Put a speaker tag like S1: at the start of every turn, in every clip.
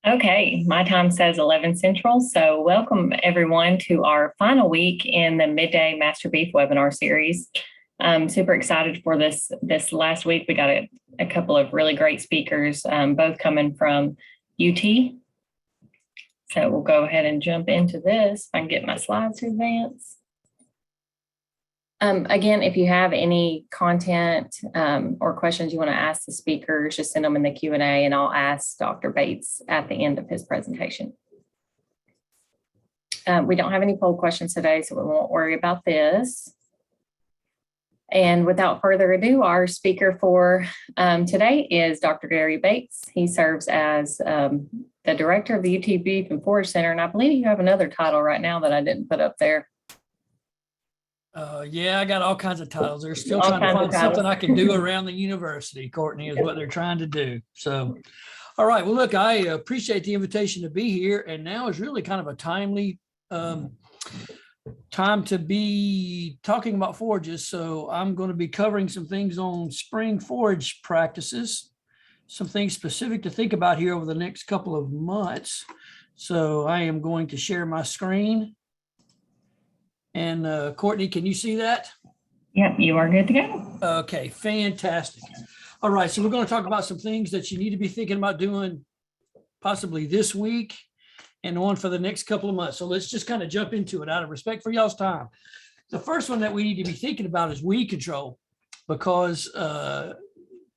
S1: Okay, my time says 11 Central. So welcome everyone to our final week in the Midday Master Beef webinar series. I'm super excited for this last week. We got a couple of really great speakers, both coming from UT. So we'll go ahead and jump into this. If I can get my slides to advance. Again, if you have any content or questions you want to ask the speakers, just send them in the Q&A and I'll ask Dr. Bates at the end of his presentation. We don't have any poll questions today, so we won't worry about this. And without further ado, our speaker for today is Dr. Gary Bates. He serves as the director of the UT Beef and Forage Center, and I believe you have another title right now that I didn't put up there.
S2: Yeah, I got all kinds of titles. They're still trying to find something I can do around the university, Courtney, is what they're trying to do. So, all right. Well, look, I appreciate the invitation to be here. And now is really kind of a timely time to be talking about forages. So I'm going to be covering some things on spring forage practices, some things specific to think about here over the next couple of months. So I am going to share my screen. And Courtney, can you see that?
S1: Yep, you are good to go.
S2: Okay, fantastic. All right, so we're going to talk about some things that you need to be thinking about doing possibly this week and on for the next couple of months. So let's just kind of jump into it out of respect for y'all's time. The first one that we need to be thinking about is weed control, because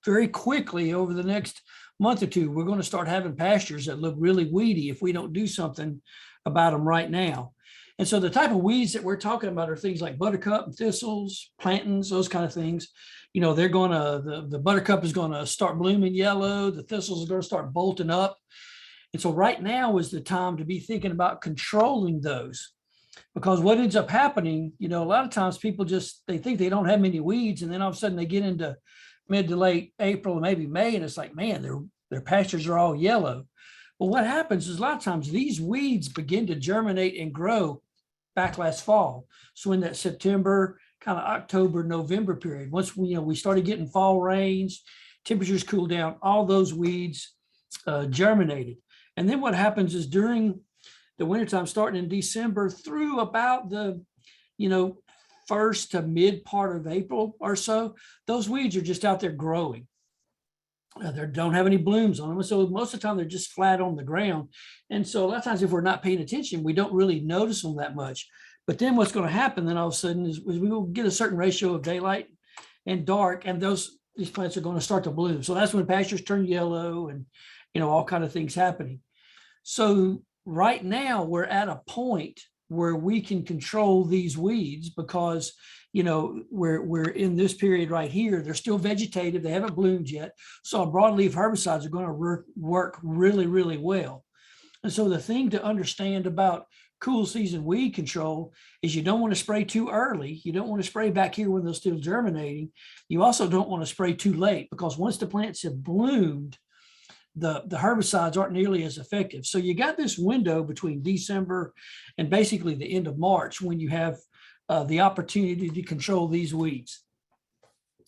S2: very quickly over the next month or two, we're going to start having pastures that look really weedy if we don't do something about them right now. And so the type of weeds that we're talking about are things like buttercup and thistles, plantains, those kind of things. You know, they're going to, the buttercup is going to start blooming yellow. The thistles are going to start bolting up. And so right now is the time to be thinking about controlling those, because what ends up happening, you know, a lot of times people they think they don't have many weeds. And then all of a sudden they get into mid to late April, maybe May, and it's like, man, their pastures are all yellow. Well, what happens is a lot of times these weeds begin to germinate and grow back last fall. So in that September, kind of October, November period, once we started getting fall rains, temperatures cooled down, all those weeds germinated. And then what happens is during the wintertime, starting in December through about the, first to mid part of April or so, those weeds are just out there growing. They don't have any blooms on them. So most of the time they're just flat on the ground. And so a lot of times if we're not paying attention, we don't really notice them that much. But then what's going to happen then all of a sudden is we will get a certain ratio of daylight and dark, and these plants are going to start to bloom. So that's when pastures turn yellow and, all kind of things happening. So right now we're at a point where we can control these weeds because we're in this period right here. They're still vegetative. They haven't bloomed yet. So broadleaf herbicides are going to work really, really well. And so the thing to understand about cool season weed control is you don't want to spray too early. You don't want to spray back here when they're still germinating. You also don't want to spray too late, because once the plants have bloomed, the herbicides aren't nearly as effective. So you got this window between December and basically the end of March when you have the opportunity to control these weeds.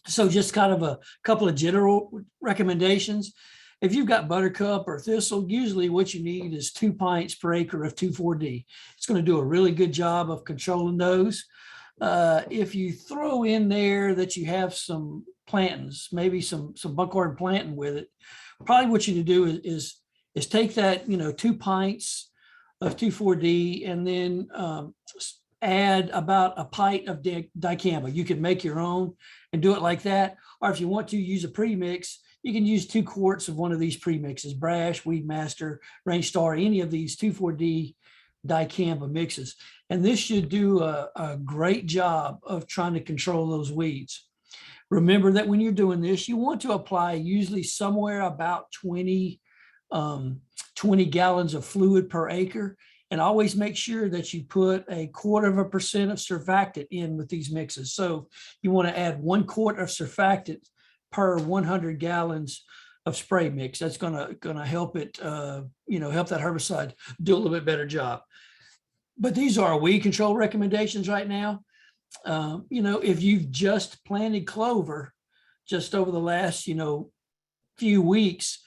S2: So just kind of a couple of general recommendations. If you've got buttercup or thistle, usually what you need is 2 pints per acre of 2,4-D. It's going to do a really good job of controlling those. If you throw in there that you have some plantains, maybe some buckhorn plantain with it, probably what you need to do is take that 2 pints of 2,4-D and then add about a pint of dicamba. You can make your own and do it like that. Or if you want to use a premix, you can use 2 quarts of one of these premixes, Brash, Weedmaster, Range Star, any of these 2,4-D dicamba mixes. And this should do a great job of trying to control those weeds. Remember that when you're doing this, you want to apply usually somewhere about 20 gallons of fluid per acre. And always make sure that you put 0.25% of surfactant in with these mixes. So you want to add 1 quart of surfactant per 100 gallons of spray mix. That's gonna help it, help that herbicide do a little bit better job. But these are weed control recommendations right now. If you've just planted clover just over the last, few weeks,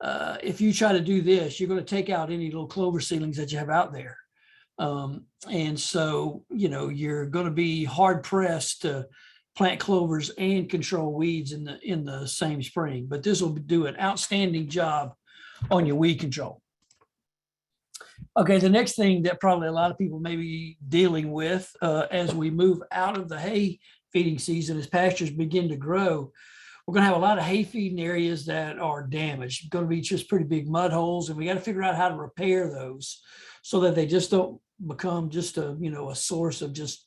S2: if you try to do this, you're going to take out any little clover seedlings that you have out there. And so, you're going to be hard pressed to plant clovers and control weeds in the same spring, but this will do an outstanding job on your weed control. Okay, the next thing that probably a lot of people may be dealing with as we move out of the hay feeding season, as pastures begin to grow, we're going to have a lot of hay feeding areas that are damaged. Going to be just pretty big mud holes, and we got to figure out how to repair those so that they just don't become just a source of just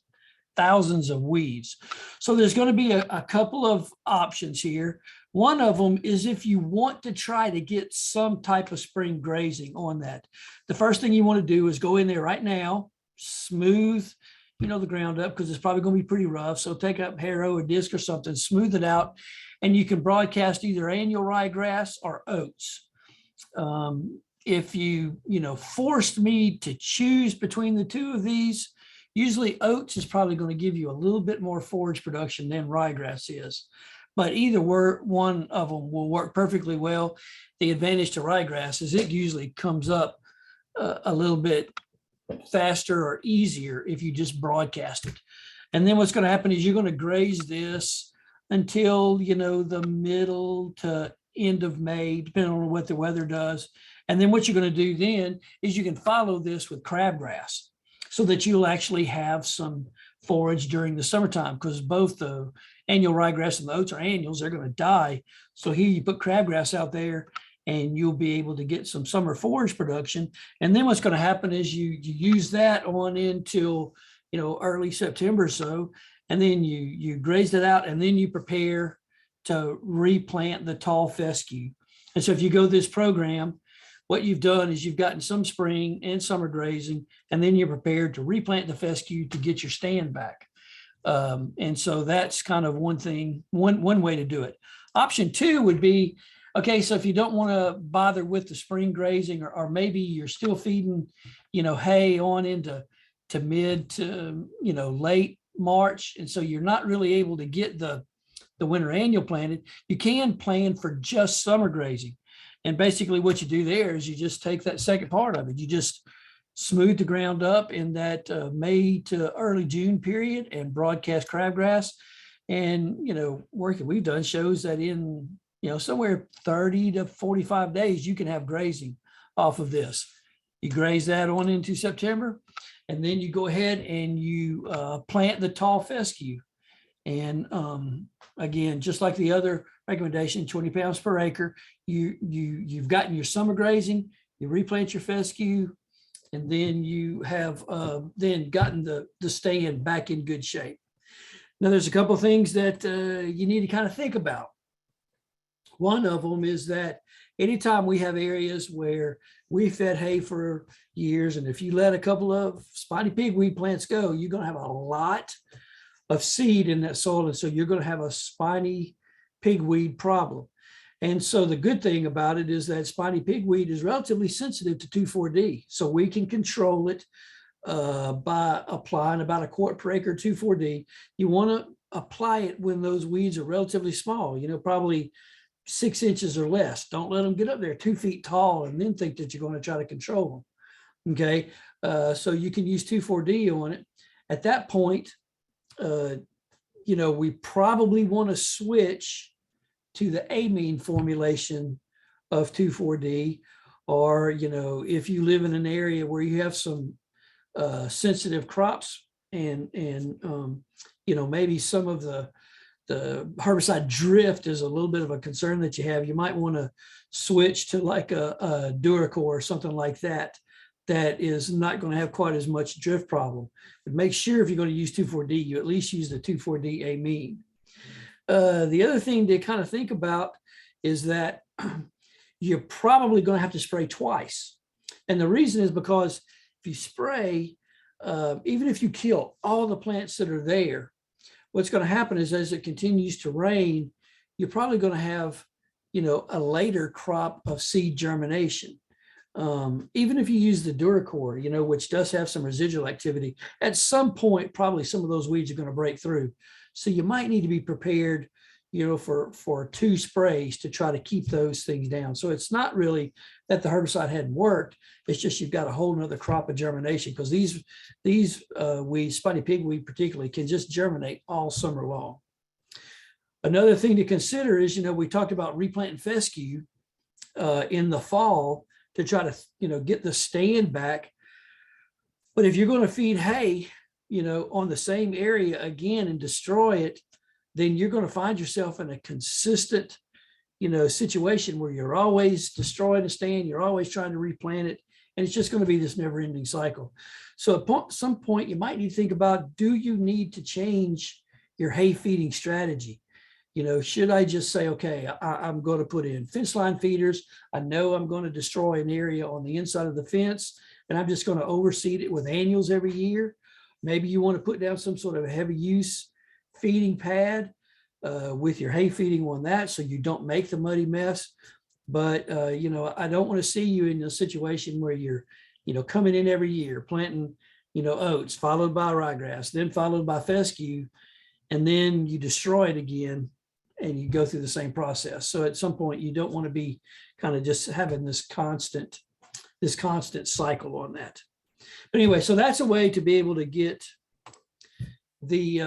S2: thousands of weeds. So there's going to be a couple of options here. One of them is if you want to try to get some type of spring grazing on that. The first thing you want to do is go in there right now, smooth, the ground up, because it's probably going to be pretty rough. So take up harrow or disc or something, smooth it out, and you can broadcast either annual ryegrass or oats. If you forced me to choose between the two of these, usually oats is probably going to give you a little bit more forage production than ryegrass is. But either one of them will work perfectly well. The advantage to ryegrass is it usually comes up a little bit faster or easier if you just broadcast it. And then what's going to happen is you're going to graze this until, the middle to end of May, depending on what the weather does. And then what you're going to do then is you can follow this with crabgrass so that you'll actually have some forage during the summertime, because both the annual ryegrass and the oats are annuals, they're going to die. So here you put crabgrass out there and you'll be able to get some summer forage production. And then what's going to happen is you use that on until, early September or so, and then you graze it out, and then you prepare to replant the tall fescue. And so if you go this program, what you've done is you've gotten some spring and summer grazing, and then you're prepared to replant the fescue to get your stand back. And so that's kind of one way to do it. Option two would be, okay, so if you don't want to bother with the spring grazing, or maybe you're still feeding, hay on into mid to, late March. And so you're not really able to get the winter annual planted, you can plan for just summer grazing. And basically what you do there is you just take that second part of it. You just smooth the ground up in that May to early June period and broadcast crabgrass. And, work that we've done shows that in, somewhere 30 to 45 days, you can have grazing off of this. You graze that on into September, and then you go ahead and you plant the tall fescue. And again, just like the other recommendation, 20 pounds per acre, you've gotten your summer grazing, you replant your fescue, and then you have then gotten the stand back in good shape. Now, there's a couple of things that you need to kind of think about. One of them is that anytime we have areas where we fed hay for years, and if you let a couple of spotty pigweed plants go, you're going to have a lot of seed in that soil. And so you're going to have a spiny pigweed problem. And so the good thing about it is that spiny pigweed is relatively sensitive to 2,4-D. So we can control it by applying about a quart per acre 2,4-D. You want to apply it when those weeds are relatively small, probably 6 inches or less. Don't let them get up there 2 feet tall and then think that you're going to try to control them. Okay. So you can use 2,4-D on it. At that point, we probably want to switch to the amine formulation of 2,4-D, or, if you live in an area where you have some sensitive crops and maybe some of the herbicide drift is a little bit of a concern that you have, you might want to switch to like a Duracor or something like that is not going to have quite as much drift problem. But make sure if you're going to use 2,4-D, you at least use the 2,4-D amine. The other thing to kind of think about is that you're probably going to have to spray twice. And the reason is because if you spray, even if you kill all the plants that are there, what's going to happen is as it continues to rain, you're probably going to have, a later crop of seed germination. Even if you use the Duracor, which does have some residual activity, at some point, probably some of those weeds are going to break through. So you might need to be prepared for 2 sprays to try to keep those things down. So it's not really that the herbicide hadn't worked. It's just you've got a whole nother crop of germination, because these weeds, spotted pigweed particularly, can just germinate all summer long. Another thing to consider is, we talked about replanting fescue in the fall to try to, get the stand back. But if you're going to feed hay, on the same area again and destroy it, then you're going to find yourself in a consistent, situation where you're always destroying the stand, you're always trying to replant it, and it's just going to be this never-ending cycle. So at some point, you might need to think about, do you need to change your hay feeding strategy? Should I just say, okay, I'm going to put in fence line feeders. I know I'm going to destroy an area on the inside of the fence, and I'm just going to overseed it with annuals every year. Maybe you want to put down some sort of heavy use feeding pad with your hay feeding on that, so you don't make the muddy mess. But, I don't want to see you in a situation where you're, coming in every year, planting, oats, followed by ryegrass, then followed by fescue, and then you destroy it again and you go through the same process. So at some point, you don't want to be kind of just having this constant cycle on that. But anyway, so that's a way to be able to get the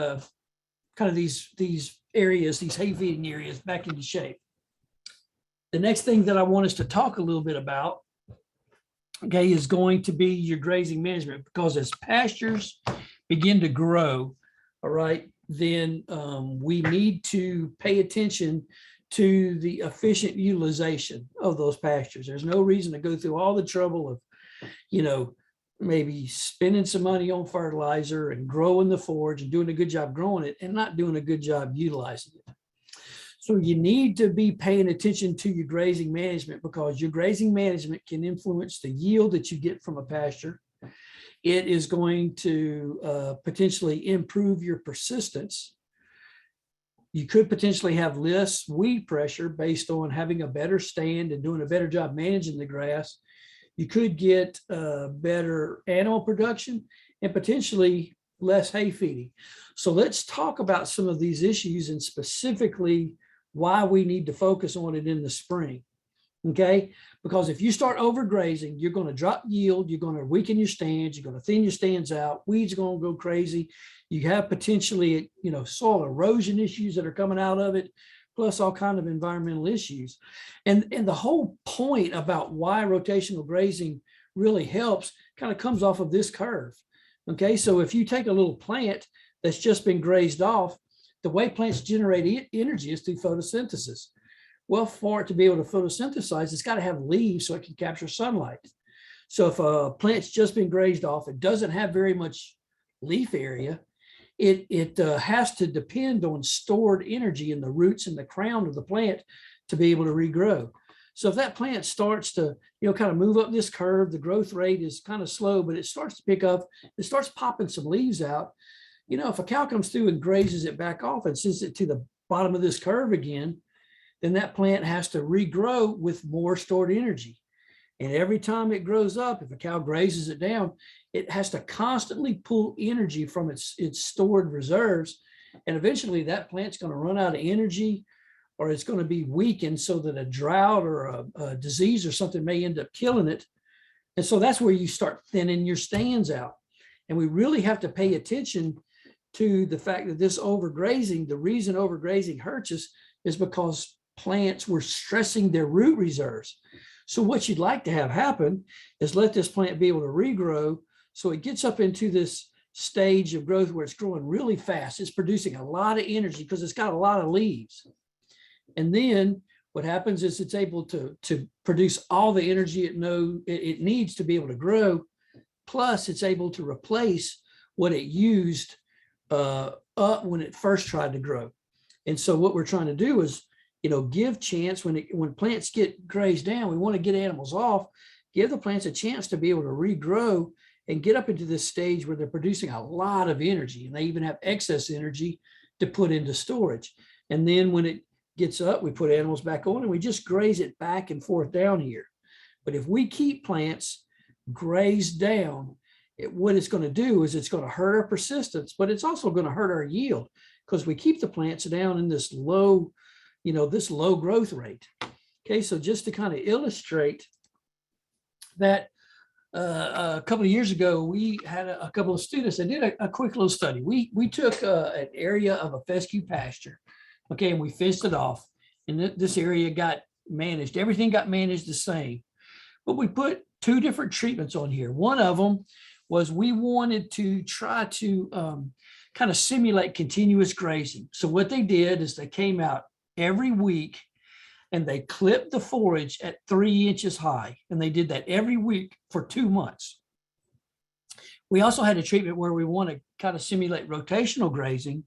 S2: kind of these areas, these hay feeding areas, back into shape. The next thing that I want us to talk a little bit about, okay, is going to be your grazing management, because as pastures begin to grow, all right, then we need to pay attention to the efficient utilization of those pastures. There's no reason to go through all the trouble of, maybe spending some money on fertilizer and growing the forage and doing a good job growing it and not doing a good job utilizing it. So you need to be paying attention to your grazing management, because your grazing management can influence the yield that you get from a pasture. It is going to potentially improve your persistence. You could potentially have less weed pressure based on having a better stand and doing a better job managing the grass. You could get better animal production and potentially less hay feeding. So let's talk about some of these issues and specifically why we need to focus on it in the spring. Okay, because if you start overgrazing, you're going to drop yield, you're going to weaken your stands, you're going to thin your stands out, weeds are going to go crazy. You have potentially, soil erosion issues that are coming out of it, plus all kinds of environmental issues. And the whole point about why rotational grazing really helps kind of comes off of this curve. Okay, so if you take a little plant that's just been grazed off, the way plants generate energy is through photosynthesis. Well, for it to be able to photosynthesize, it's got to have leaves so it can capture sunlight. So if a plant's just been grazed off, it doesn't have very much leaf area. It has to depend on stored energy in the roots and the crown of the plant to be able to regrow. So if that plant starts to, kind of move up this curve, the growth rate is kind of slow, but it starts to pick up, it starts popping some leaves out. If a cow comes through and grazes it back off and sends it to the bottom of this curve again, then that plant has to regrow with more stored energy. And every time it grows up, if a cow grazes it down, it has to constantly pull energy from its stored reserves. And eventually that plant's going to run out of energy, or it's going to be weakened so that a drought or a disease or something may end up killing it. And so that's where you start thinning your stands out. And we really have to pay attention to the fact that this overgrazing, the reason overgrazing hurts us is because plants were stressing their root reserves. So what you'd like to have happen is let this plant be able to regrow so it gets up into this stage of growth where it's growing really fast. It's producing a lot of energy because it's got a lot of leaves. And then what happens is it's able to produce all the energy it needs to be able to grow. Plus it's able to replace what it used up when it first tried to grow. And so what we're trying to do is, give chance when plants get grazed down, we want to get animals off, give the plants a chance to be able to regrow and get up into this stage where they're producing a lot of energy, and they even have excess energy to put into storage. And then when it gets up, we put animals back on and we just graze it back and forth down here. But if we keep plants grazed down, what it's going to do is it's going to hurt our persistence, but it's also going to hurt our yield, because we keep the plants down in this low, this low growth rate. Okay, so just to kind of illustrate that, a couple of years ago, we had a couple of students that did a quick little study. We took an area of a fescue pasture, okay, and we fenced it off. And this area got managed. Everything got managed the same. But we put two different treatments on here. One of them was we wanted to try to kind of simulate continuous grazing. So what they did is they came out every week and they clipped the forage at 3 inches high. And they did that every week for 2 months. We also had a treatment where we want to kind of simulate rotational grazing.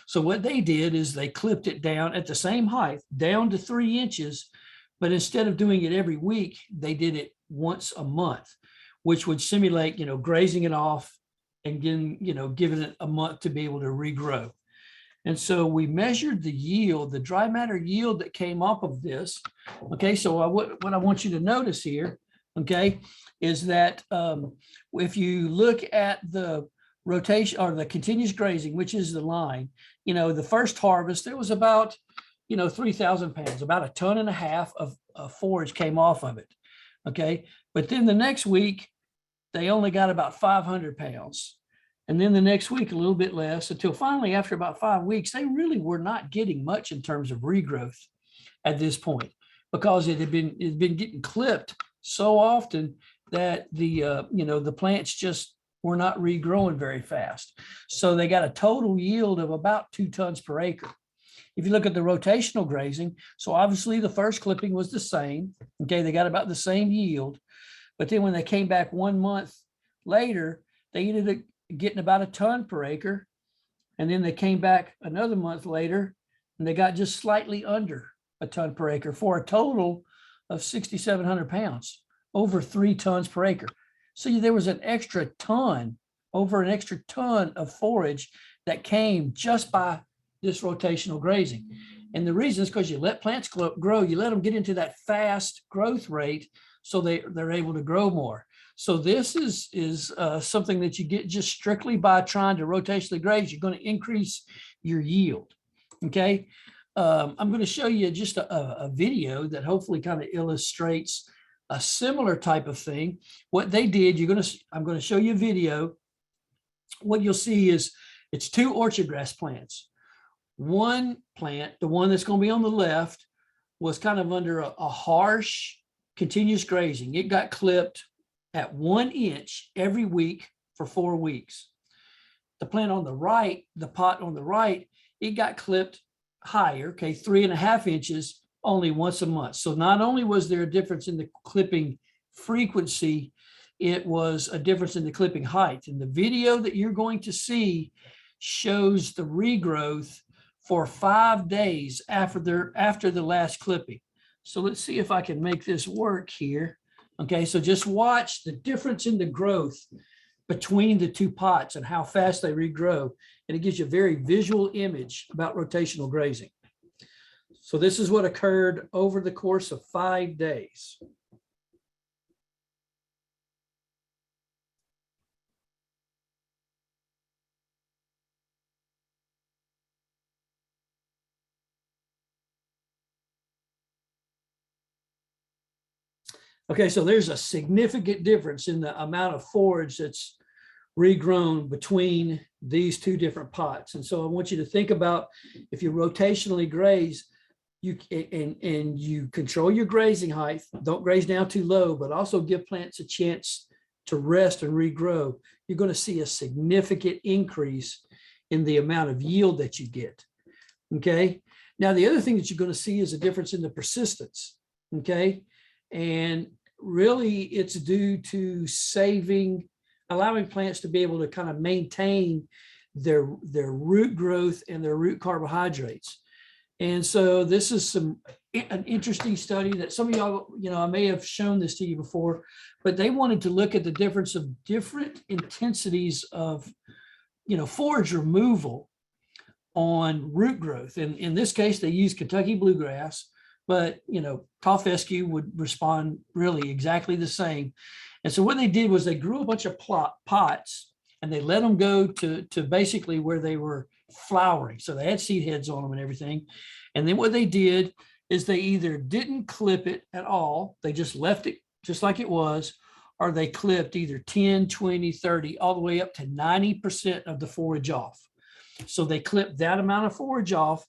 S2: So what they did is they clipped it down at the same height, down to 3 inches, but instead of doing it every week, they did it once a month, which would simulate, grazing it off and giving it a month to be able to regrow. And so we measured the yield, the dry matter yield that came off of this. Okay, so what I want you to notice here, okay, is that if you look at the rotation or the continuous grazing, which is the line, the first harvest, there was about, 3,000 pounds, about 1.5 tons of forage came off of it. Okay, but then the next week, they only got about 500 pounds. And then the next week, a little bit less, until finally, after about 5 weeks, they really were not getting much in terms of regrowth at this point, because it had been getting clipped so often that the plants just were not regrowing very fast. So they got a total yield of about 2 tons per acre. If you look at the rotational grazing, so obviously the first clipping was the same. Okay, they got about the same yield. But then when they came back 1 month later, they ended up getting about 1 ton per acre. And then they came back another month later and they got just slightly under 1 ton per acre for a total of 6,700 pounds, over 3 tons per acre. So there was over an extra ton of forage that came just by this rotational grazing. And the reason is because you let plants grow, you let them get into that fast growth rate so they're able to grow more. So this is something that you get just strictly by trying to rotationally graze. You're going to increase your yield. Okay. I'm going to show you just a video that hopefully kind of illustrates a similar type of thing. What they did, I'm going to show you a video. What you'll see is it's 2 orchard grass plants. One plant, the one that's going to be on the left, was kind of under a harsh continuous grazing. It got clipped at 1 inch every week for 4 weeks. The plant on the right, the pot on the right, it got clipped higher, okay, 3.5 inches only once a month. So not only was there a difference in the clipping frequency, it was a difference in the clipping height. And the video that you're going to see shows the regrowth for 5 days after the last clipping. So let's see if I can make this work here. Okay, so just watch the difference in the growth between the 2 pots and how fast they regrow. And it gives you a very visual image about rotational grazing. So this is what occurred over the course of 5 days. Okay, so there's a significant difference in the amount of forage that's regrown between these 2 different pots. And so I want you to think about, if you rotationally graze, and you control your grazing height, don't graze down too low, but also give plants a chance to rest and regrow, you're going to see a significant increase in the amount of yield that you get. Okay. Now, the other thing that you're going to see is a difference in the persistence. Okay. And really it's due to allowing plants to be able to kind of maintain their root growth and their root carbohydrates. And so this is an interesting study that some of y'all, I may have shown this to you before, but they wanted to look at the difference of different intensities of, forage removal on root growth. And in this case, they used Kentucky bluegrass, but, tall fescue would respond really exactly the same. And so what they did was they grew a bunch of pots and they let them go to basically where they were flowering. So they had seed heads on them and everything. And then what they did is they either didn't clip it at all, they just left it just like it was, or they clipped either 10, 20, 30, all the way up to 90% of the forage off. So they clipped that amount of forage off.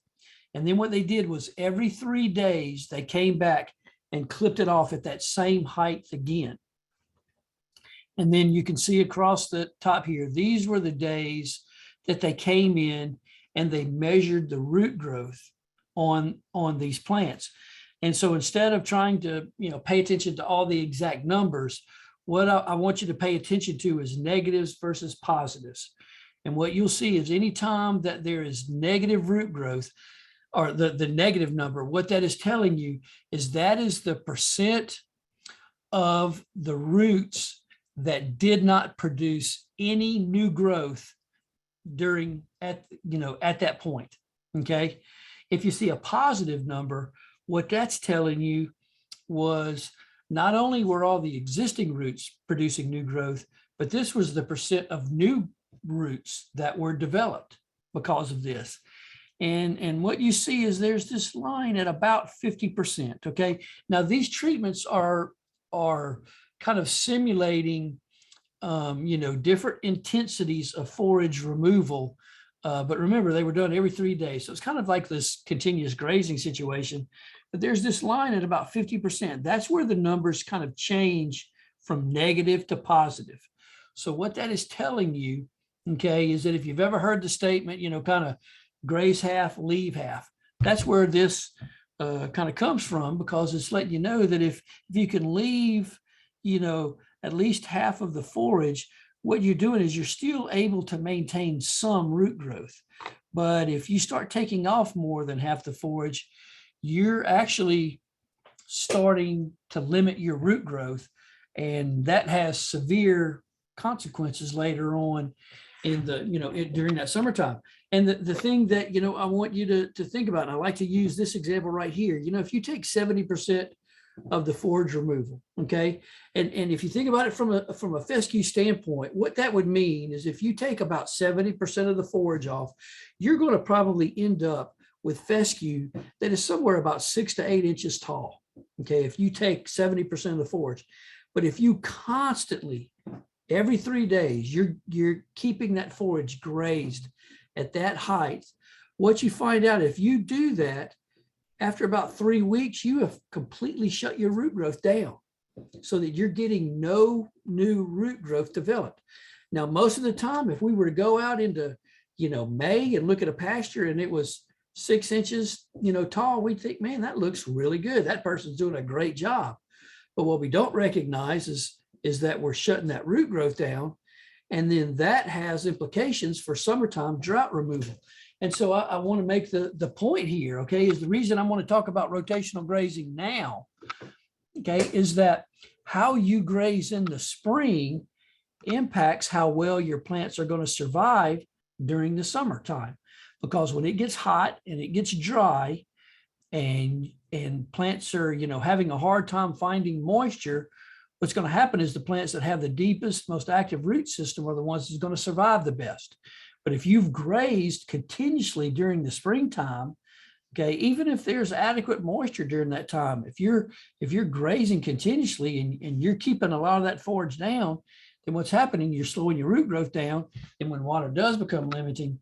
S2: And then what they did was every 3 days, they came back and clipped it off at that same height again. And then you can see across the top here, these were the days that they came in and they measured the root growth on these plants. And so instead of trying to, pay attention to all the exact numbers, what I want you to pay attention to is negatives versus positives. And what you'll see is anytime that there is negative root growth, or the negative number, what that is telling you is that is the percent of the roots that did not produce any new growth at that point. Okay. If you see a positive number, what that's telling you was not only were all the existing roots producing new growth, but this was the percent of new roots that were developed because of this. And what you see is there's this line at about 50%. Okay. Now these treatments are kind of simulating, different intensities of forage removal. But remember, they were done every 3 days. So it's kind of like this continuous grazing situation. But there's this line at about 50%. That's where the numbers kind of change from negative to positive. So what that is telling you, okay, is that if you've ever heard the statement, kind of graze half, leave half, that's where this kind of comes from, because it's letting you know that if you can leave, at least half of the forage, what you're doing is you're still able to maintain some root growth. But if you start taking off more than half the forage, you're actually starting to limit your root growth. And that has severe consequences later on in during that summertime. And the thing that, I want you to think about, and I like to use this example right here, if you take 70% of the forage removal, okay, and if you think about it from a fescue standpoint, what that would mean is if you take about 70% of the forage off, you're going to probably end up with fescue that is somewhere about 6 to 8 inches tall, okay, if you take 70% of the forage. But if you constantly, every 3 days, you're keeping that forage grazed at that height, what you find out, if you do that, after about 3 weeks, you have completely shut your root growth down so that you're getting no new root growth developed. Now, most of the time, if we were to go out into, May and look at a pasture and it was 6 inches, tall, we'd think, man, that looks really good. That person's doing a great job. But what we don't recognize is that we're shutting that root growth down. And then that has implications for summertime drought removal. And so I want to make the point here, okay, is the reason I want to talk about rotational grazing now, okay, is that how you graze in the spring impacts how well your plants are going to survive during the summertime. Because when it gets hot and it gets dry and plants are, having a hard time finding moisture, what's going to happen is the plants that have the deepest, most active root system are the ones that's going to survive the best. But if you've grazed continuously during the springtime, okay, even if there's adequate moisture during that time, if you're grazing continuously and you're keeping a lot of that forage down, then what's happening, you're slowing your root growth down. And when water does become limiting,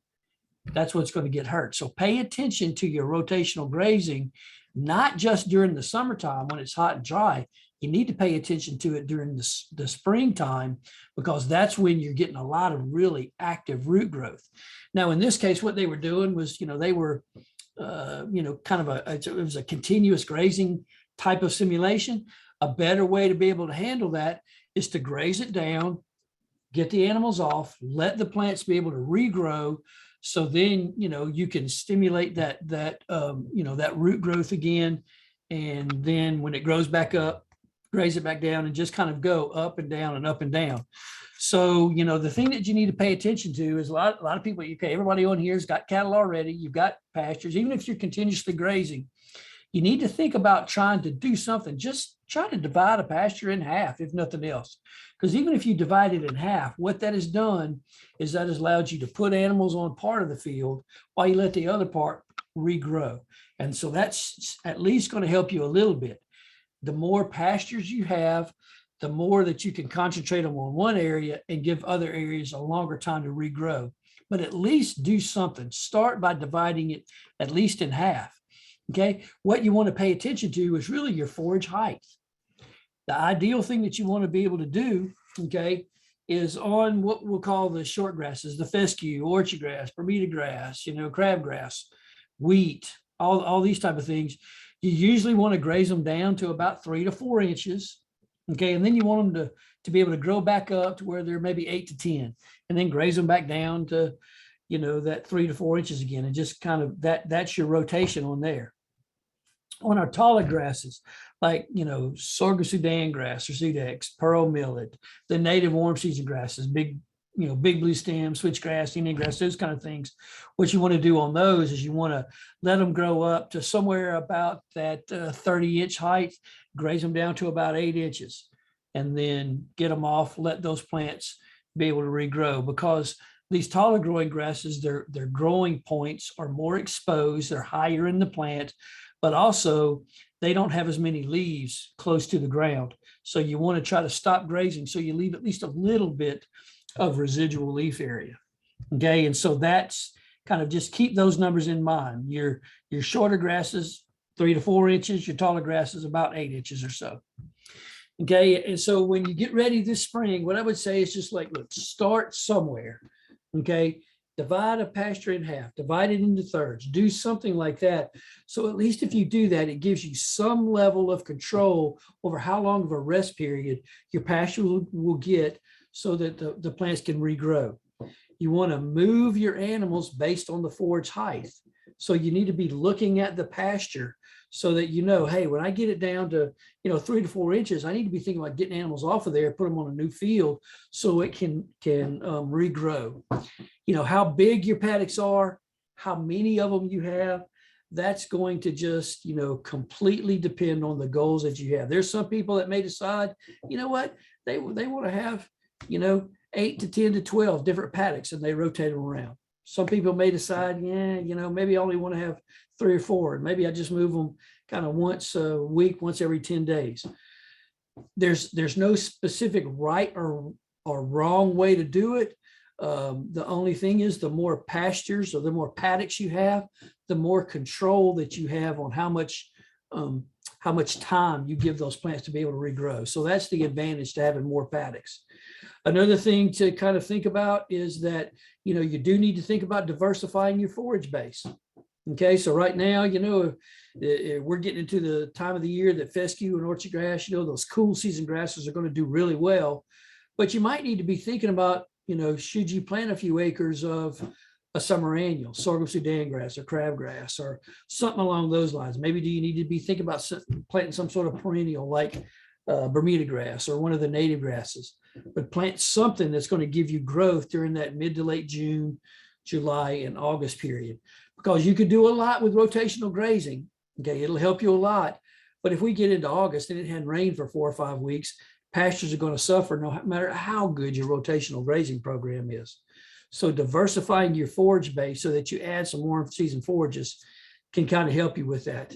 S2: that's what's going to get hurt. So pay attention to your rotational grazing, not just during the summertime when it's hot and dry. You need to pay attention to it during the springtime, because that's when you're getting a lot of really active root growth. Now, in this case, what they were doing was, they were, kind of it was a continuous grazing type of simulation. A better way to be able to handle that is to graze it down, get the animals off, let the plants be able to regrow. So then, you can stimulate that root growth again. And then when it grows back up, graze it back down and just kind of go up and down and up and down. So, the thing that you need to pay attention to is a lot of people, okay, everybody on here has got cattle already. You've got pastures, even if you're continuously grazing, you need to think about trying to do something. Just try to divide a pasture in half, if nothing else. Because even if you divide it in half, what that has done is that has allowed you to put animals on part of the field while you let the other part regrow. And so that's at least going to help you a little bit. The more pastures you have, the more that you can concentrate them on one area and give other areas a longer time to regrow. But at least do something. Start by dividing it at least in half. Okay. What you want to pay attention to is really your forage height. The ideal thing that you want to be able to do, okay, is on what we'll call the short grasses, the fescue, orchard grass, Bermuda grass, crabgrass, wheat, all these type of things. You usually want to graze them down to about 3 to 4 inches. Okay. And then you want them to be able to grow back up to where they're maybe 8 to 10, and then graze them back down to, that 3 to 4 inches again. And just kind of that's your rotation on there. On our taller grasses, like, sorghum Sudan grass or Sudex, pearl millet, the native warm season grasses, big blue stem, switchgrass, Indian grass, those kind of things. What you want to do on those is you want to let them grow up to somewhere about that 30-inch height, graze them down to about 8 inches, and then get them off, let those plants be able to regrow. Because these taller growing grasses, their growing points are more exposed, they're higher in the plant, but also they don't have as many leaves close to the ground. So you want to try to stop grazing so you leave at least a little bit of residual leaf area. Okay, and so that's kind of, just keep those numbers in mind. Your shorter grasses, 3 to 4 inches, your taller grasses about 8 inches or so. Okay, and so when you get ready this spring, what I would say is just like, look, start somewhere. Okay, divide a pasture in half, divide it into thirds, do something like that. So at least if you do that, it gives you some level of control over how long of a rest period your pasture will get, so that the plants can regrow. You want to move your animals based on the forage height. So you need to be looking at the pasture so that hey, when I get it down to 3 to 4 inches, I need to be thinking about getting animals off of there, put them on a new field so it can regrow. How big your paddocks are, how many of them you have, that's going to just completely depend on the goals that you have. There's some people that may decide, what, they want to have 8 to 10 to 12 different paddocks, and they rotate them around. Some people may decide, maybe I only want to have 3 or 4, and maybe I just move them kind of once a week, once every 10 days. There's no specific right or wrong way to do it. The only thing is, the more pastures or the more paddocks you have, the more control that you have on how much time you give those plants to be able to regrow. So that's the advantage to having more paddocks. Another thing to kind of think about is that, you do need to think about diversifying your forage base. Okay, so right now, we're getting into the time of the year that fescue and orchard grass, those cool season grasses are going to do really well. But you might need to be thinking about, should you plant a few acres of a summer annual, sorghum Sudan grass or crabgrass or something along those lines? Maybe do you need to be thinking about planting some sort of perennial like Bermuda grass or one of the native grasses, but plant something that's going to give you growth during that mid to late June, July, and August period, because you could do a lot with rotational grazing. Okay, it'll help you a lot. But if we get into August and it hadn't rained for 4 or 5 weeks, pastures are going to suffer no matter how good your rotational grazing program is. So diversifying your forage base so that you add some warm season forages can kind of help you with that.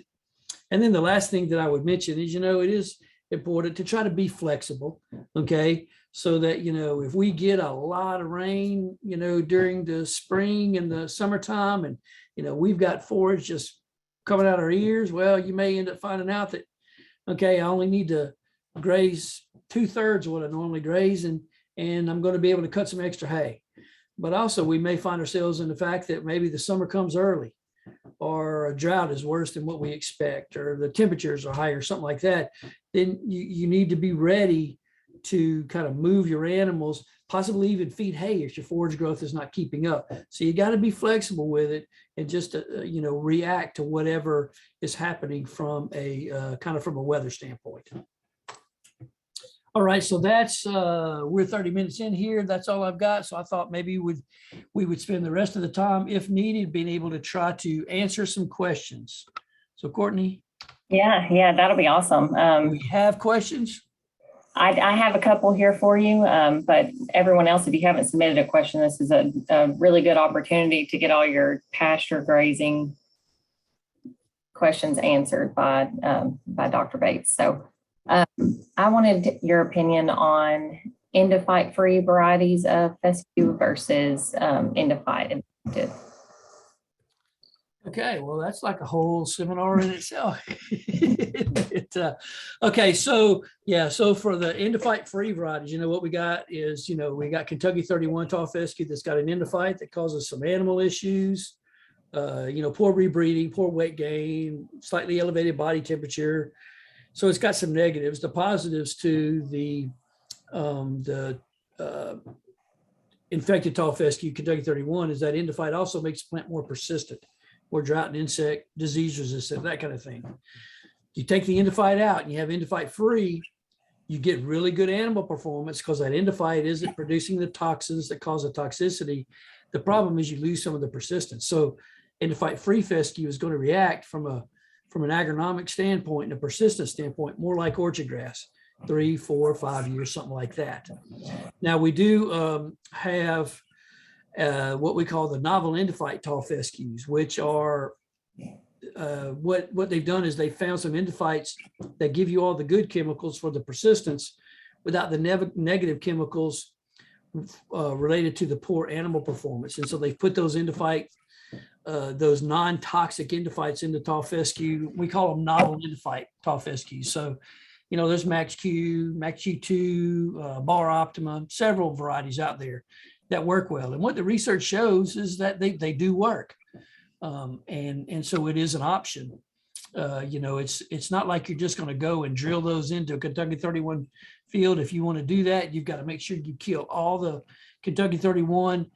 S2: And then the last thing that I would mention is, it is important to try to be flexible. Okay, so that, if we get a lot of rain, during the spring and the summertime, and, we've got forage just coming out our ears, well, you may end up finding out that, okay, I only need to graze 2/3 of what I normally graze, and I'm going to be able to cut some extra hay. But also we may find ourselves in the fact that maybe the summer comes early, or a drought is worse than what we expect, or the temperatures are higher, something like that. Then you need to be ready to kind of move your animals, possibly even feed hay if your forage growth is not keeping up. So you got to be flexible with it and just react to whatever is happening from a kind of from a weather standpoint. All right, so that's we're 30 minutes in here. That's all I've got. So I thought maybe we would spend the rest of the time, if needed, being able to try to answer some questions. So Courtney,
S1: Yeah, that'll be awesome.
S2: Do we have questions?
S1: I have a couple here for you, but everyone else, if you haven't submitted a question, this is a really good opportunity to get all your pasture grazing questions answered by Dr. Bates. So I wanted your opinion on endophyte free varieties of fescue versus endophyte infected.
S2: Okay, well, that's like a whole seminar in itself. Okay, so yeah, so for the endophyte free varieties, what we got is, we got Kentucky 31 tall fescue that's got an endophyte that causes some animal issues, poor rebreeding, poor weight gain, slightly elevated body temperature. So it's got some negatives. The positives to the infected tall fescue Kentucky 31 is that endophyte also makes the plant more persistent, more drought and insect, disease resistant, that kind of thing. You take the endophyte out and you have endophyte free, you get really good animal performance because that endophyte isn't producing the toxins that cause the toxicity. The problem is you lose some of the persistence. So endophyte free fescue is going to react from an agronomic standpoint and a persistence standpoint more like orchard grass, 3, 4, 5 years, something like that. Now we do have what we call the novel endophyte tall fescues, which are what they've done is they found some endophytes that give you all the good chemicals for the persistence without the negative chemicals related to the poor animal performance. And so they've put those endophyte, those non-toxic endophytes into tall fescue. We call them novel endophyte tall fescues. So, there's Max Q2, Bar Optima, several varieties out there that work well. And what the research shows is that they do work. And so it is an option. It's not like you're just going to go and drill those into a Kentucky 31 field. If you want to do that, you've got to make sure you kill all the Kentucky 31,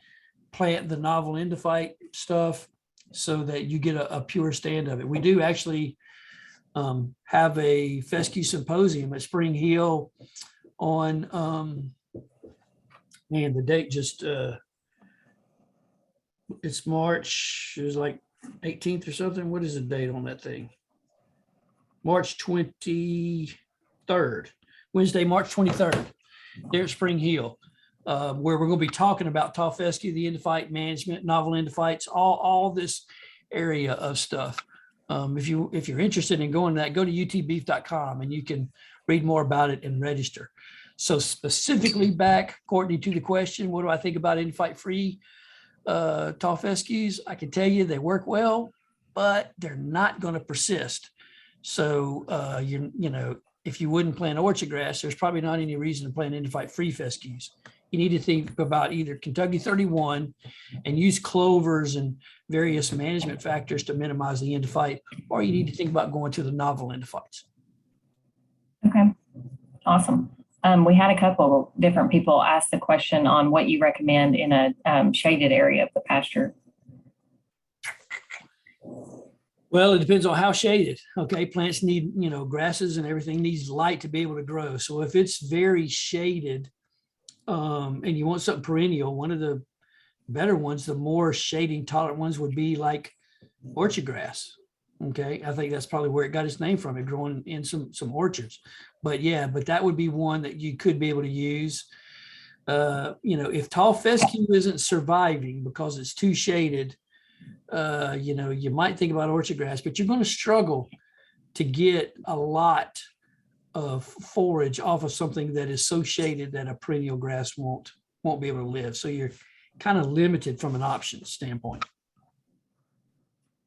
S2: plant the novel endophyte stuff so that you get a pure stand of it. We do actually have a fescue symposium at Spring Hill on, the date just, it's March, it was like 18th or something. What is the date on that thing? March 23rd, Wednesday, March 23rd, there at Spring Hill, where we're going to be talking about tall fescue, the endophyte management, novel endophytes, all this area of stuff. If you're interested in going to that, go to utbeef.com and you can read more about it and register. So specifically back, Courtney, to the question, what do I think about endophyte free tall fescues? I can tell you they work well, but they're not going to persist. So if you wouldn't plant orchard grass, there's probably not any reason to plant endophyte free fescues. You need to think about either Kentucky 31 and use clovers and various management factors to minimize the endophyte, or you need to think about going to the novel endophytes.
S1: Okay, awesome. We had a couple of different people ask the question on what you recommend in a shaded area of the pasture.
S2: Well, it depends on how shaded. Okay, plants need, grasses and everything needs light to be able to grow. So if it's very shaded and you want something perennial, one of the better ones, the more shading tolerant ones would be like orchard grass. Okay, I think that's probably where it got its name from, it growing in some orchards. But that would be one that you could be able to use. If tall fescue isn't surviving because it's too shaded, you might think about orchard grass, but you're going to struggle to get a lot of forage off of something that is so shaded that a perennial grass won't be able to live. So you're kind of limited from an option standpoint.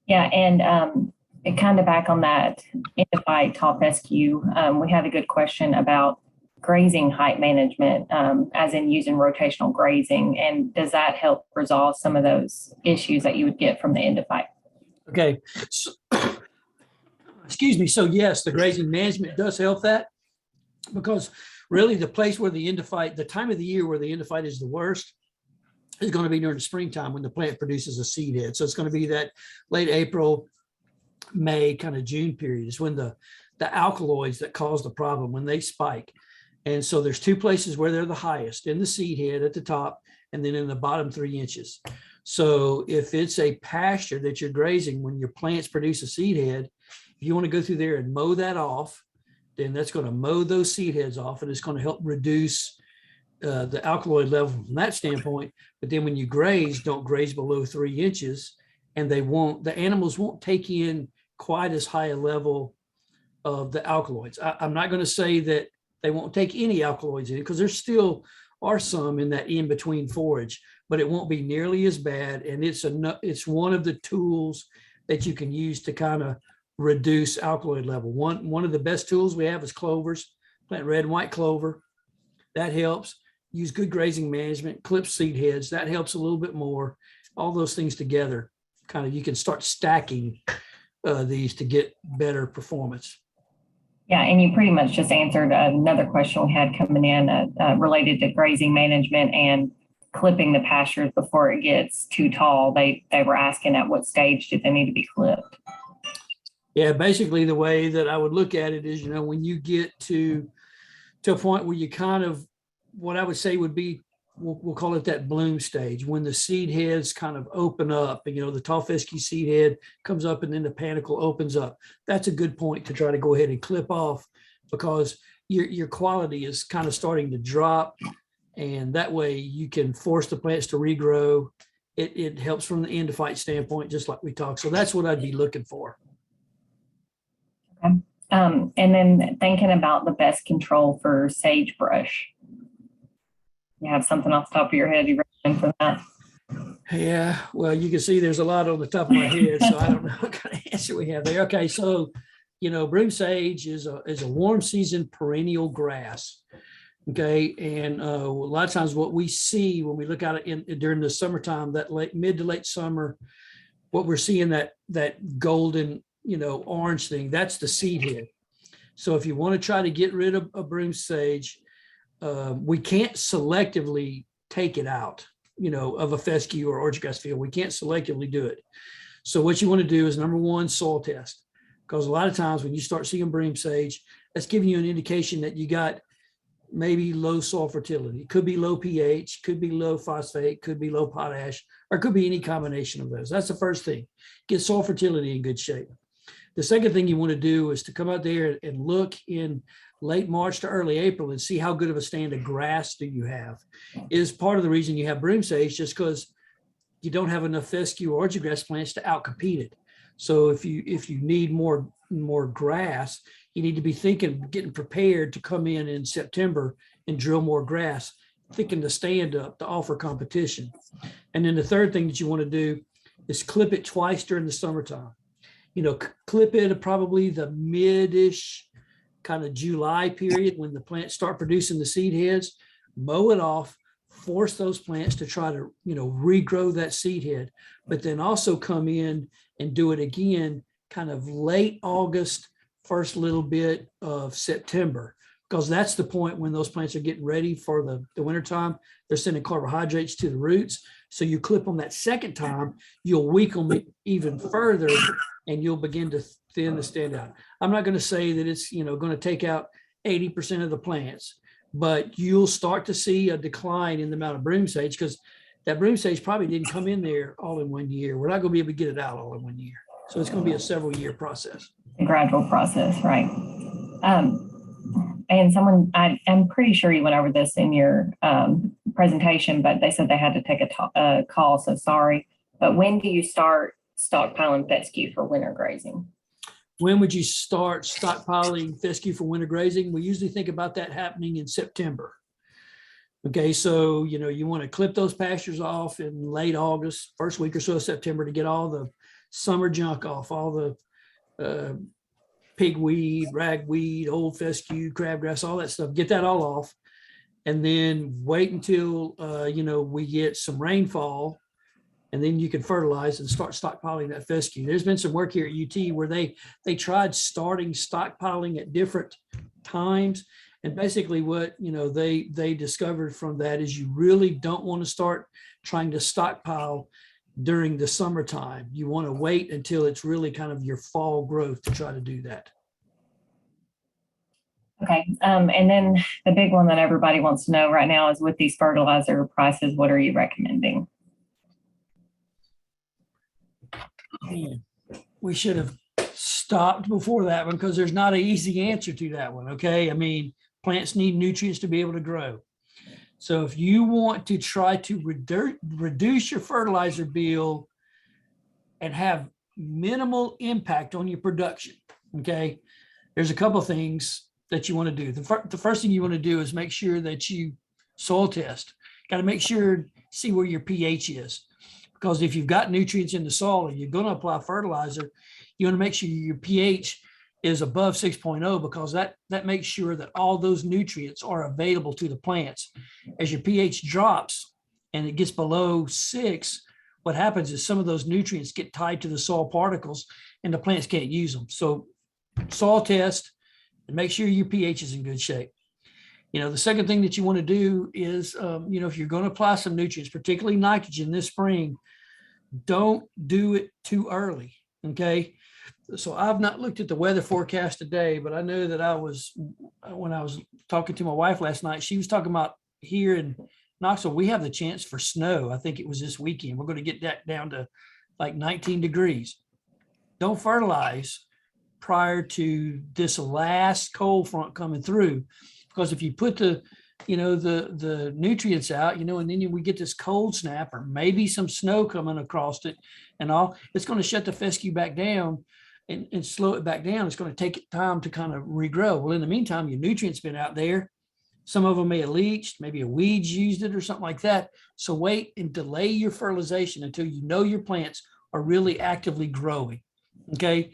S1: Yeah, and kind of back on that endophyte tall fescue, we had a good question about grazing height management, as in using rotational grazing, and does that help resolve some of those issues that you would get from the endophyte?
S2: Okay, so, excuse me. So yes, the grazing management does help that, because really the place where the endophyte, the time of the year where the endophyte is the worst is going to be during the springtime when the plant produces a seed head. So it's going to be that late April, May, kind of June period is when the alkaloids that cause the problem, when they spike. And so there's two places where they're the highest, in the seed head at the top and then in the bottom 3 inches. So if it's a pasture that you're grazing when your plants produce a seed head If you want to go through there and mow that off, then that's going to mow those seed heads off, and it's going to help reduce the alkaloid level from that standpoint. But then when you graze, don't graze below 3 inches, and the animals won't take in quite as high a level of the alkaloids. I'm not going to say that they won't take any alkaloids in, because there still are some in that in between forage, but it won't be nearly as bad. And it's one of the tools that you can use to kind of reduce alkaloid level. One of the best tools we have is clovers. Plant red and white clover. That helps. Use good grazing management, clip seed heads. That helps a little bit more. All those things together, kind of, you can start stacking these to get better performance.
S1: Yeah, and you pretty much just answered another question we had coming in related to grazing management and clipping the pastures before it gets too tall. They were asking at what stage do they need to be clipped?
S2: Yeah, basically the way that I would look at it is, when you get to a point where you kind of, what I would say would be, we'll call it that bloom stage, when the seed heads kind of open up, and the tall fescue seed head comes up and then the panicle opens up. That's a good point to try to go ahead and clip off, because your quality is kind of starting to drop, and that way you can force the plants to regrow. It helps from the endophyte standpoint, just like we talked. So that's what I'd be looking for.
S1: Okay. And then thinking about the best control for sagebrush. You have something off the top of your head you recommend for that?
S2: Yeah, well, you can see there's a lot on the top of my head, so I don't know what kind of answer we have there. Okay, so broom sage is a warm season perennial grass. Okay, and a lot of times what we see when we look at it during the summertime, that mid to late summer, what we're seeing, that golden orange thing, that's the seed head. So if you want to try to get rid of a broom sage, we can't selectively take it out, of a fescue or orchard grass field. We can't selectively do it. So what you want to do is, number one, soil test, because a lot of times when you start seeing broom sage, that's giving you an indication that you got maybe low soil fertility. It could be low pH, could be low phosphate, could be low potash, or could be any combination of those. That's the first thing. Get soil fertility in good shape. The second thing you want to do is to come out there and look in late March to early April and see how good of a stand of grass do you have. Is part of the reason you have broom sage, just because you don't have enough fescue or orchard grass plants to outcompete it. So if you need more grass, you need to be getting prepared to come in September and drill more grass, thinking to stand up to offer competition. And then the third thing that you want to do is clip it twice during the summertime. Clip it at probably the mid-ish kind of July period, when the plants start producing the seed heads. Mow it off, force those plants to try to, regrow that seed head, but then also come in and do it again kind of late August, first little bit of September, because that's the point when those plants are getting ready for the wintertime. They're sending carbohydrates to the roots. So you clip them that second time, you'll weaken them even further, and you'll begin to thin the stand out. I'm not going to say that it's going to take out 80% of the plants, but you'll start to see a decline in the amount of broom sage, because that broom sage probably didn't come in there all in 1 year. We're not going to be able to get it out all in 1 year. So it's going to be a several year process.
S1: A gradual process, right? And I'm pretty sure you went over this in your presentation, but they said they had to take a call, so sorry. But when do you start stockpiling fescue for winter grazing?
S2: When would you start stockpiling fescue for winter grazing? We usually think about that happening in September. Okay, so you want to clip those pastures off in late August, first week or so of September, to get all the summer junk off, all the pigweed, ragweed, old fescue, crabgrass, all that stuff. Get that all off, and then wait until we get some rainfall, and then you can fertilize and start stockpiling that fescue. There's been some work here at UT where they tried starting stockpiling at different times, and basically what they discovered from that is you really don't want to start trying to stockpile during the summertime. You want to wait until it's really kind of your fall growth to try to do that.
S1: Okay. And then the big one that everybody wants to know right now is, with these fertilizer prices, what are you recommending?
S2: We should have stopped before that one because there's not an easy answer to that one. Okay. I mean, plants need nutrients to be able to grow. So if you want to try to reduce your fertilizer bill and have minimal impact on your production, okay, there's a couple of things that you want to do. The first thing you want to do is make sure that you soil test. Got to make sure, see where your pH is. Because if you've got nutrients in the soil and you're going to apply fertilizer, you want to make sure your pH is above 6.0, because that makes sure that all those nutrients are available to the plants. As your pH drops and it gets below 6, what happens is some of those nutrients get tied to the soil particles and the plants can't use them. So soil test and make sure your pH is in good shape. The second thing that you want to do is, if you're going to apply some nutrients, particularly nitrogen this spring, don't do it too early. Okay. So I've not looked at the weather forecast today, but I know that when I was talking to my wife last night, she was talking about here in Knoxville, we have the chance for snow. I think it was this weekend. We're going to get that down to like 19 degrees. Don't fertilize prior to this last cold front coming through, because if you put the nutrients out, and then we get this cold snap or maybe some snow coming across it and all, it's going to shut the fescue back down and slow it back down. It's going to take time to kind of regrow. Well, in the meantime, your nutrients been out there. Some of them may have leached, maybe a weed's used it or something like that. So wait and delay your fertilization until you know your plants are really actively growing. Okay.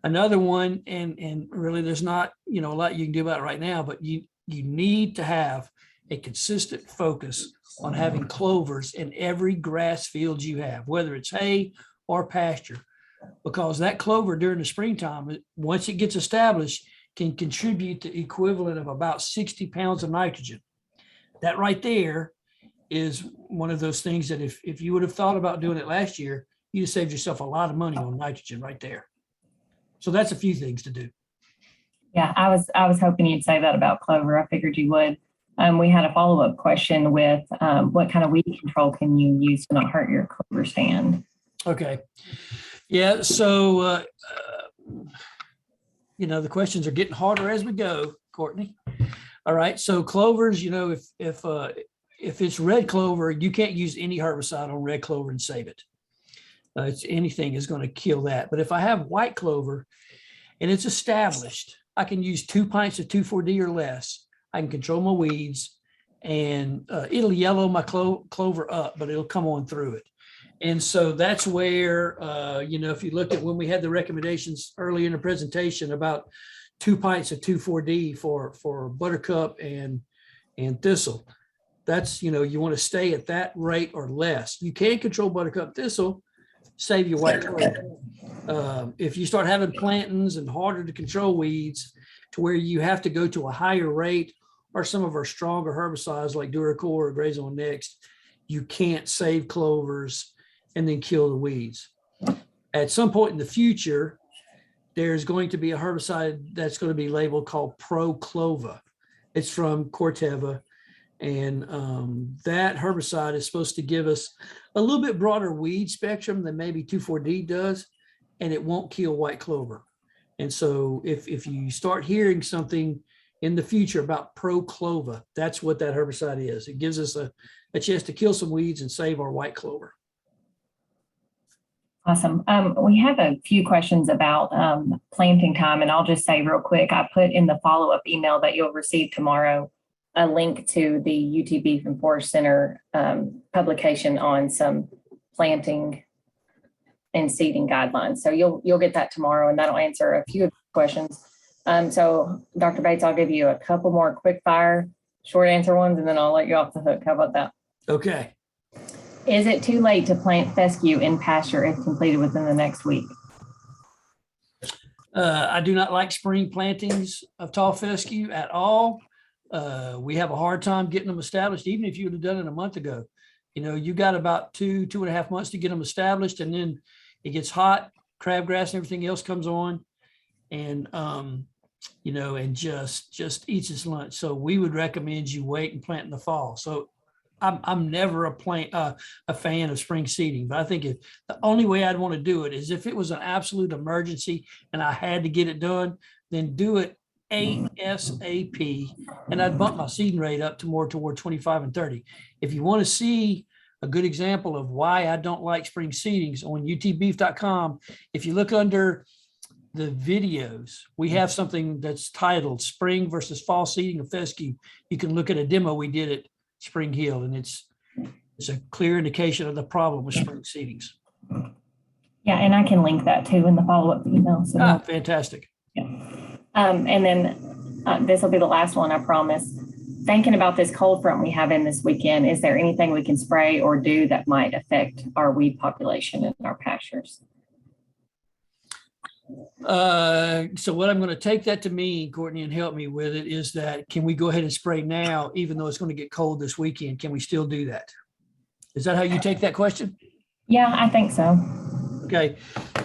S2: Another one, and really there's not, a lot you can do about it right now, but you need to have a consistent focus on having clovers in every grass field you have, whether it's hay or pasture, because that clover during the springtime, once it gets established, can contribute the equivalent of about 60 pounds of nitrogen. That right there is one of those things that if you would have thought about doing it last year, you'd have saved yourself a lot of money on nitrogen right there. So that's a few things to do.
S1: Yeah, I was hoping you'd say that about clover. I figured you would. We had a follow-up question with what kind of weed control can you use to not hurt your clover stand?
S2: Okay. Yeah. So, the questions are getting harder as we go, Courtney. All right. So clovers, if it's red clover, you can't use any herbicide on red clover and save it. Anything is going to kill that. But if I have white clover and it's established, I can use 2 pints of 2,4-D or less. I can control my weeds, and it'll yellow my clover up, but it'll come on through it. And so that's where, if you looked at when we had the recommendations early in the presentation about 2 pints of 2,4-D for buttercup and thistle, that's, you want to stay at that rate or less. You can control buttercup thistle, save your white clover. If you start having plantings and harder to control weeds to where you have to go to a higher rate, or some of our stronger herbicides like Duracor or Graze on Next, you can't save clovers and then kill the weeds. At some point in the future, there's going to be a herbicide that's going to be labeled called Pro Clova. It's from Corteva. And that herbicide is supposed to give us a little bit broader weed spectrum than maybe 2,4-D does, and it won't kill white clover. And so if you start hearing something in the future about Pro Clova, that's what that herbicide is. It gives us a chance to kill some weeds and save our white clover.
S1: Awesome. We have a few questions about planting time, and I'll just say real quick, I put in the follow-up email that you'll receive tomorrow a link to the UT Beef and Forage Center publication on some planting and seeding guidelines. So you'll get that tomorrow, and that'll answer a few questions. So Dr. Bates, I'll give you a couple more quick fire, short answer ones, and then I'll let you off the hook. How about that?
S2: Okay.
S1: Is it too late to plant fescue in pasture if completed within the next week?
S2: I do not like spring plantings of tall fescue at all. We have a hard time getting them established, even if you would have done it a month ago. You got about 2.5 months to get them established, and then it gets hot, crabgrass and everything else comes on, and and just eats its lunch. So we would recommend you wait and plant in the fall. So I'm never a fan of spring seeding, but I think the only way I'd want to do it is if it was an absolute emergency and I had to get it done, then do it ASAP, and I'd bump my seeding rate up to more toward 25 and 30. If you want to see a good example of why I don't like spring seedings, on utbeef.com, if you look under the videos, we have something that's titled Spring versus Fall Seeding of Fescue. You can look at a demo we did at Spring Hill, and it's a clear indication of the problem with spring seedings.
S1: Yeah, and I can link that too in the follow-up email. So
S2: fantastic.
S1: Yeah. And then this will be the last one, I promise. Thinking about this cold front we have in this weekend, is there anything we can spray or do that might affect our weed population in our pastures?
S2: So what I'm going to take that to mean, Courtney, and help me with it, is that can we go ahead and spray now, even though it's going to get cold this weekend? Can we still do that? Is that how you take that question?
S1: Yeah, I think so.
S2: Okay.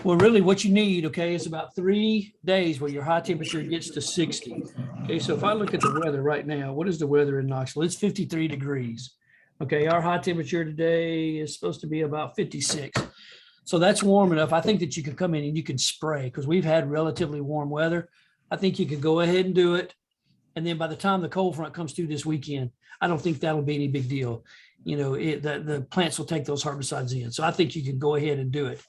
S2: Well, really what you need, okay, is about 3 days where your high temperature gets to 60. Okay. So if I look at the weather right now, what is the weather in Knoxville? It's 53 degrees. Okay. Our high temperature today is supposed to be about 56. So that's warm enough. I think that you can come in and you can spray, because we've had relatively warm weather. I think you could go ahead and do it. And then by the time the cold front comes through this weekend, I don't think that'll be any big deal. You know, the plants will take those herbicides in. So I think you can go ahead and do it.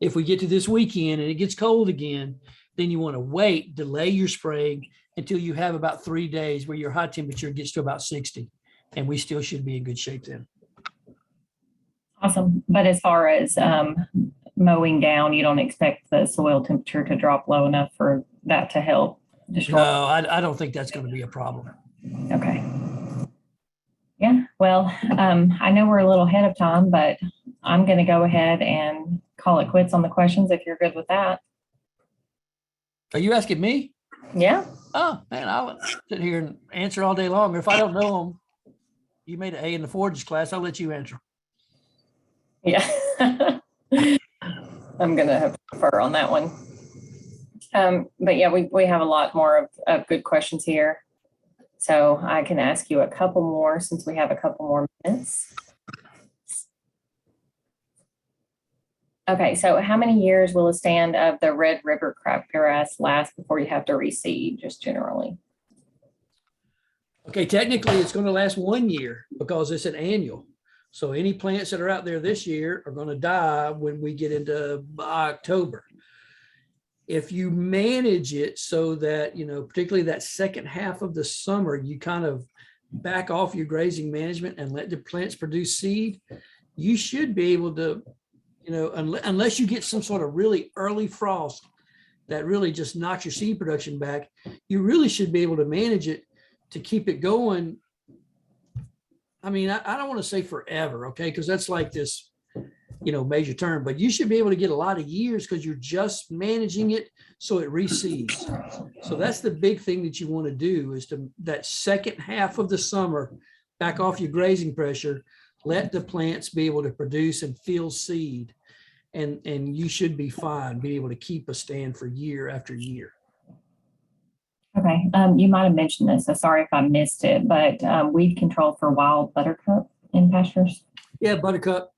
S2: If we get to this weekend and it gets cold again, then you want to delay your spraying until you have about 3 days where your high temperature gets to about 60. And we still should be in good shape then.
S1: Awesome. But as far as mowing down, you don't expect the soil temperature to drop low enough for that to help destroy?
S2: No, I don't think that's going to be a problem.
S1: Okay. Yeah, well, I know we're a little ahead of time, but I'm going to go ahead and call it quits on the questions if you're good with that.
S2: Are you asking me?
S1: Yeah.
S2: Oh, man, I'll sit here and answer all day long. If I don't know them, you made an A in the Forage class, I'll let you answer.
S1: Yeah. I'm going to have to defer on that one. But yeah, we have a lot more of good questions here. So I can ask you a couple more since we have a couple more minutes. Okay, so how many years will a stand of the Red River crabgrass last before you have to reseed, just generally?
S2: Okay, technically it's going to last 1 year because it's an annual. So any plants that are out there this year are going to die when we get into October. If you manage it so that, you know, particularly that second half of the summer, you kind of back off your grazing management and let the plants produce seed, you should be able to, you know, unless you get some sort of really early frost that really just knocks your seed production back, you really should be able to manage it to keep it going. I mean, I don't want to say forever, okay, because that's like this, you know, major term, but you should be able to get a lot of years because you're just managing it so it reseeds. So that's the big thing that you want to do, is to that second half of the summer, back off your grazing pressure, let the plants be able to produce and fill seed, and you should be fine, be able to keep a stand for year after year.
S1: Okay, you might have mentioned this, so sorry if I missed it, but weed control for wild buttercup in pastures?
S2: Yeah, buttercup.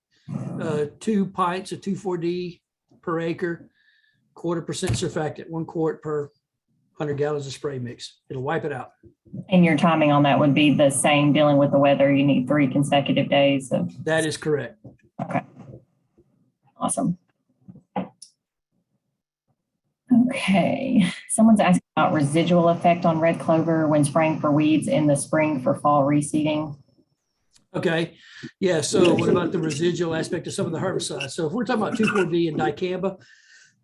S2: 2 pints of 2,4-D per acre, 0.25% surfactant, 1 quart per 100 gallons of spray mix. It'll wipe it out.
S1: And your timing on that would be the same, dealing with the weather. You need 3 consecutive days of.
S2: That is correct.
S1: Okay. Awesome. Okay. Someone's asking about residual effect on red clover when spraying for weeds in the spring for fall reseeding.
S2: Okay. Yeah. So what about the residual aspect of some of the herbicides? So if we're talking about 2,4-D and dicamba,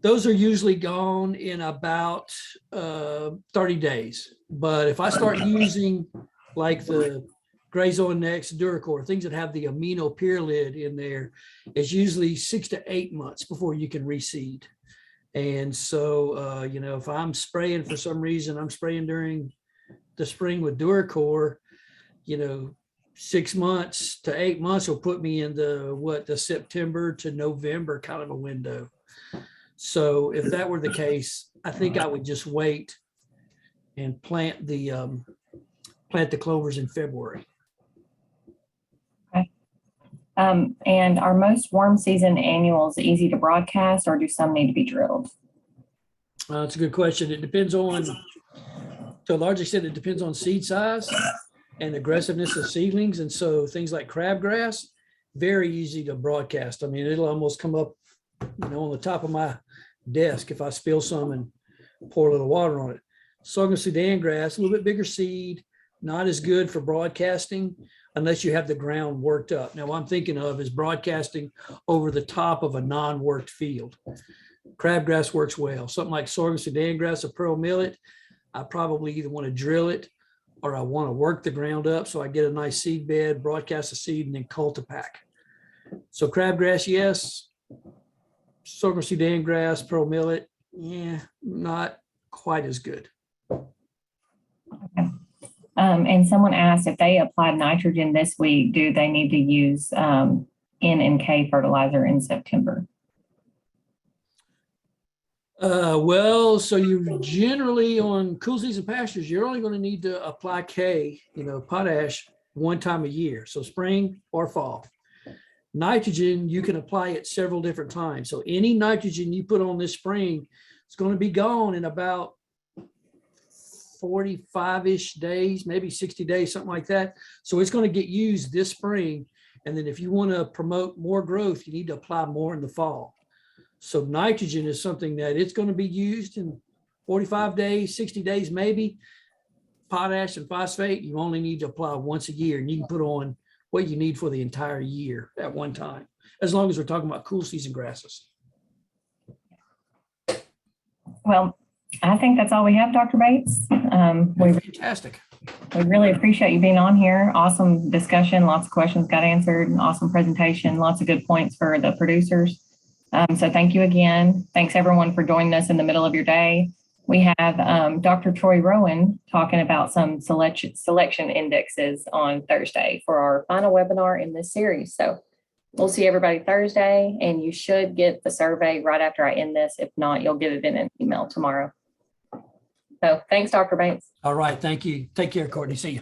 S2: those are usually gone in about 30 days. But if I start using like the Grazon Next, Duracor, things that have the amino pyrrolid in there, it's usually 6 to 8 months before you can reseed. And so, you know, if I'm spraying for some reason, I'm spraying during the spring with Duracor, you know, 6 months to 8 months will put me in the September to November kind of a window. So if that were the case, I think I would just wait and plant the clovers in February.
S1: And are most warm season annuals easy to broadcast, or do some need to be drilled?
S2: That's a good question. It depends on, to a large extent, it depends on seed size and aggressiveness of seedlings. And so things like crabgrass, very easy to broadcast. I mean, it'll almost come up, on the top of my desk if I spill some and pour a little water on it. Sorghum Sudan grass, a little bit bigger seed, not as good for broadcasting unless you have the ground worked up. Now, what I'm thinking of is broadcasting over the top of a non-worked field. Crabgrass works well. Something like sorghum Sudan grass or pearl millet, I probably either want to drill it or I want to work the ground up so I get a nice seed bed, broadcast the seed, and then cultipack. So crabgrass, yes. Sorghum Sudan grass, pearl millet, not quite as good.
S1: And someone asked if they applied nitrogen this week, do they need to use N and K fertilizer in September?
S2: So you generally on cool season pastures, you're only going to need to apply K, potash one time a year. So spring or fall. Nitrogen, you can apply it several different times. So any nitrogen you put on this spring, it's going to be gone in about 45-ish days, maybe 60 days, something like that. So it's going to get used this spring. And then if you want to promote more growth, you need to apply more in the fall. So nitrogen is something that it's going to be used in 45 days, 60 days, maybe. Potash and phosphate, you only need to apply once a year, and you can put on what you need for the entire year at one time, as long as we're talking about cool season grasses.
S1: Well, I think that's all we have, Dr. Bates.
S2: Fantastic.
S1: We really appreciate you being on here. Awesome discussion. Lots of questions got answered. Awesome presentation. Lots of good points for the producers. So thank you again. Thanks everyone for joining us in the middle of your day. We have Dr. Troy Rowan talking about some selection indexes on Thursday for our final webinar in this series. So we'll see everybody Thursday, and you should get the survey right after I end this. If not, you'll get it in an email tomorrow. So thanks, Dr. Bates.
S2: All right. Thank you. Take care, Courtney. See you.